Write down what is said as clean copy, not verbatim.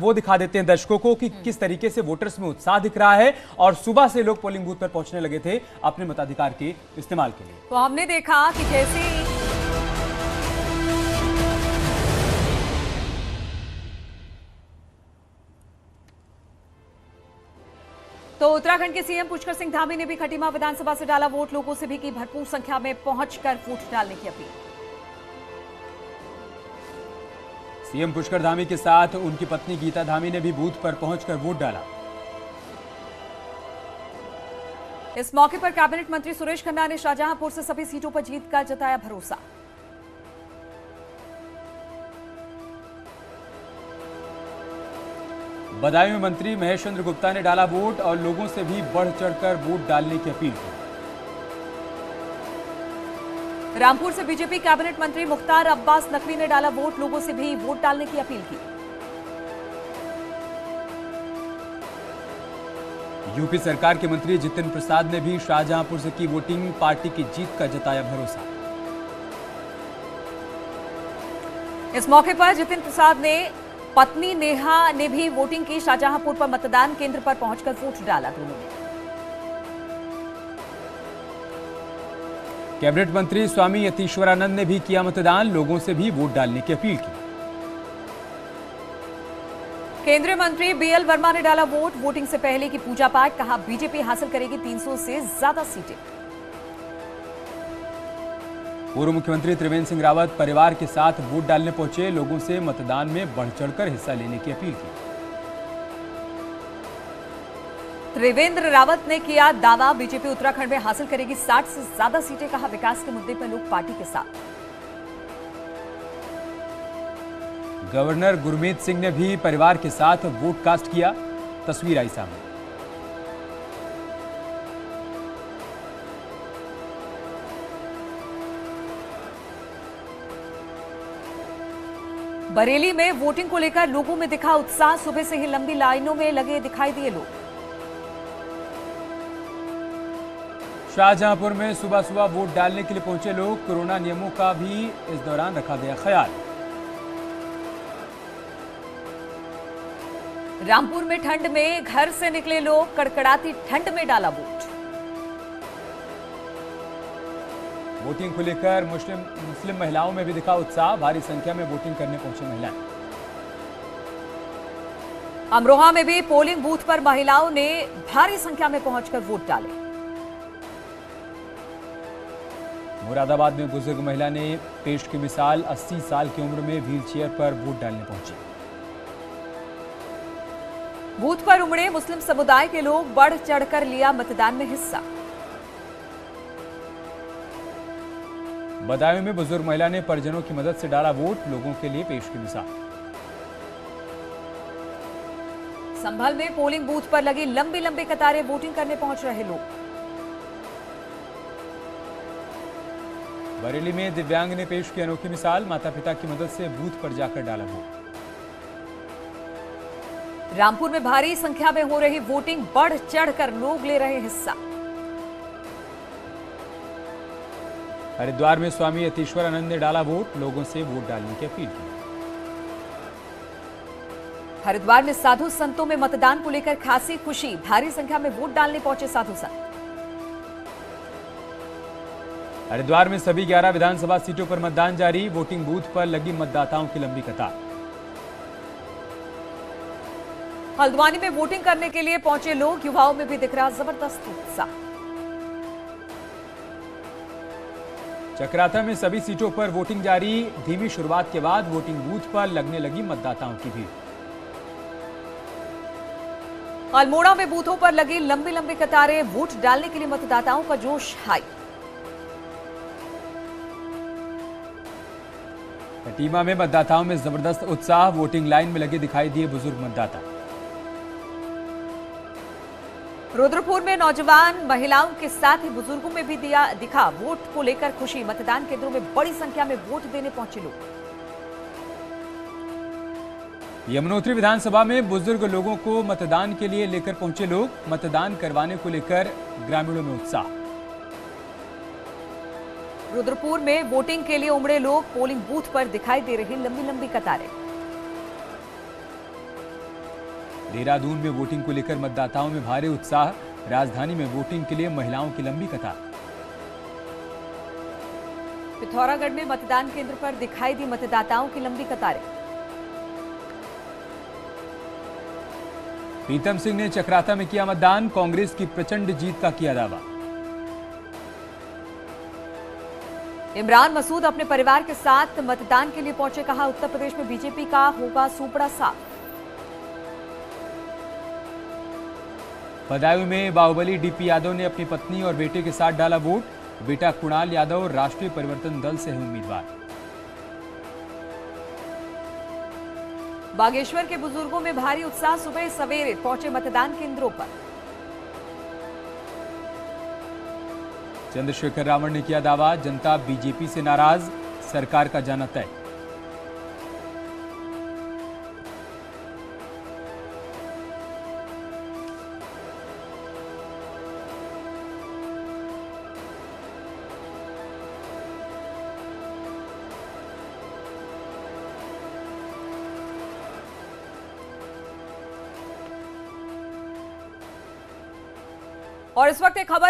वो दिखा देते हैं दर्शकों को कि किस तरीके से वोटर्स में उत्साह दिख रहा है और सुबह से लोग पोलिंग बूथ पर पहुंचने लगे थे अपने मताधिकार के इस्तेमाल के लिए। तो हमने देखा कि जैसे तो उत्तराखंड के सीएम पुष्कर सिंह धामी ने भी खटीमा विधानसभा से डाला वोट, लोगों से भी की भरपूर संख्या में पहुंचकर वोट डालने की अपील। सीएम पुष्कर धामी के साथ उनकी पत्नी गीता धामी ने भी बूथ पर पहुंचकर वोट डाला। इस मौके पर कैबिनेट मंत्री सुरेश खन्ना ने शाहजहांपुर से सभी सीटों पर जीत का जताया भरोसा। बदायूं में मंत्री महेश चंद्र गुप्ता ने डाला वोट और लोगों से भी बढ़ चढ़कर वोट डालने की अपील की। रामपुर से बीजेपी कैबिनेट मंत्री मुख्तार अब्बास नकवी ने डाला वोट, लोगों से भी वोट डालने की अपील की। यूपी सरकार के मंत्री जितिन प्रसाद ने भी शाहजहांपुर से की वोटिंग, पार्टी की जीत का जताया भरोसा। इस मौके पर जितिन प्रसाद ने पत्नी नेहा ने भी वोटिंग की, शाहजहांपुर पर मतदान केंद्र पर पहुंचकर वोट डाला दोनों ने। कैबिनेट मंत्री स्वामी यतीश्वरानंद ने भी किया मतदान, लोगों से भी वोट डालने की अपील की। केंद्रीय मंत्री बीएल वर्मा ने डाला वोट, वोटिंग से पहले की पूजा पाठ, कहा बीजेपी हासिल करेगी 300 से ज्यादा सीटें। पूर्व मुख्यमंत्री त्रिवेंद्र सिंह रावत परिवार के साथ वोट डालने पहुंचे, लोगों से मतदान में बढ़ चढ़कर हिस्सा लेने की अपील की। त्रिवेंद्र रावत ने किया दावा, बीजेपी उत्तराखंड में हासिल करेगी 60 से ज्यादा सीटें, कहा विकास के मुद्दे पर लोग पार्टी के साथ। गवर्नर गुरमीत सिंह ने भी परिवार के साथ वोट कास्ट किया, तस्वीर आई सामने। बरेली में वोटिंग को लेकर लोगों में दिखा उत्साह, सुबह से ही लंबी लाइनों में लगे दिखाई दिए लोग। शाहजहांपुर में सुबह सुबह वोट डालने के लिए पहुंचे लोग, कोरोना नियमों का भी इस दौरान रखा गया ख्याल। रामपुर में ठंड में घर से निकले लोग, कड़कड़ाती ठंड में डाला वोट। वोटिंग को लेकर मुस्लिम महिलाओं में भी दिखा उत्साह, भारी संख्या में वोटिंग करने पहुंची महिलाएं। अमरोहा में भी पोलिंग बूथ पर महिलाओं ने भारी संख्या में पहुंचकर वोट डाले। मुरादाबाद में बुजुर्ग महिला ने पेश की मिसाल, 80 साल की उम्र में व्हीलचेयर पर वोट डालने पहुंची। बूथ पर उमड़े मुस्लिम समुदाय के लोग, बढ़ चढ़कर लिया मतदान में हिस्सा। बदायूं में बुजुर्ग महिला ने परिजनों की मदद से डाला वोट, लोगों के लिए पेश की मिसाल। संभल में पोलिंग बूथ पर लगी लंबी लंबी कतारें, वोटिंग करने पहुंच रहे लोग। बरेली में दिव्यांग ने पेश की अनोखी मिसाल, माता पिता की मदद से बूथ पर जाकर डाला वोट। रामपुर में भारी संख्या में हो रही वोटिंग, बढ़ चढ़कर लोग ले रहे हिस्सा। हरिद्वार में स्वामी यतीश्वरानंद ने डाला वोट, लोगों से वोट डालने की अपील की। हरिद्वार में साधु संतों में मतदान को लेकर खासी खुशी, भारी संख्या में वोट डालने पहुंचे साधु संत। हरिद्वार में सभी 11 विधानसभा सीटों पर मतदान जारी, वोटिंग बूथ पर लगी मतदाताओं की लंबी कतार। हल्द्वानी में वोटिंग करने के लिए पहुंचे लोग, युवाओं में भी दिख रहा जबरदस्त उत्साह। चक्राता में सभी सीटों पर वोटिंग जारी, धीमी शुरुआत के बाद वोटिंग बूथ पर लगने लगी मतदाताओं की भीड़। अल्मोड़ा में बूथों पर लगी लंबी लंबी कतारें, वोट डालने के लिए मतदाताओं का जोश हाई। खटीमा में मतदाताओं में जबरदस्त उत्साह, वोटिंग लाइन में लगे दिखाई दिए बुजुर्ग मतदाता। रुद्रपुर में नौजवान महिलाओं के साथ ही बुजुर्गों में भी दिखा वोट को लेकर खुशी, मतदान केंद्रों में बड़ी संख्या में वोट देने पहुंचे लोग। यमुनोत्री विधानसभा में बुजुर्ग लोगों को मतदान के लिए लेकर पहुंचे लोग, मतदान करवाने को लेकर ग्रामीणों में उत्साह। रुद्रपुर में वोटिंग के लिए उमड़े लोग, पोलिंग बूथ पर दिखाई दे रही लंबी लंबी कतारें। देहरादून में वोटिंग को लेकर मतदाताओं में भारी उत्साह, राजधानी में वोटिंग के लिए महिलाओं की लंबी कतार। पिथौरागढ़ में मतदान केंद्र पर दिखाई दी मतदाताओं की लंबी कतारें। प्रीतम सिंह ने चक्राता में किया मतदान, कांग्रेस की प्रचंड जीत का किया दावा। इमरान मसूद अपने परिवार के साथ मतदान के लिए पहुंचे, कहा उत्तर प्रदेश में बीजेपी का होगा सूपड़ा साफ। बदायूं में बाहुबली डीपी यादव ने अपनी पत्नी और बेटे के साथ डाला वोट, बेटा कुणाल यादव राष्ट्रीय परिवर्तन दल से है उम्मीदवार। बागेश्वर के बुजुर्गों में भारी उत्साह, सुबह सवेरे पहुंचे मतदान केंद्रों पर। चंद्रशेखर रावण ने किया दावा, जनता बीजेपी से नाराज, सरकार का जाना तय। और इस वक्त एक खबर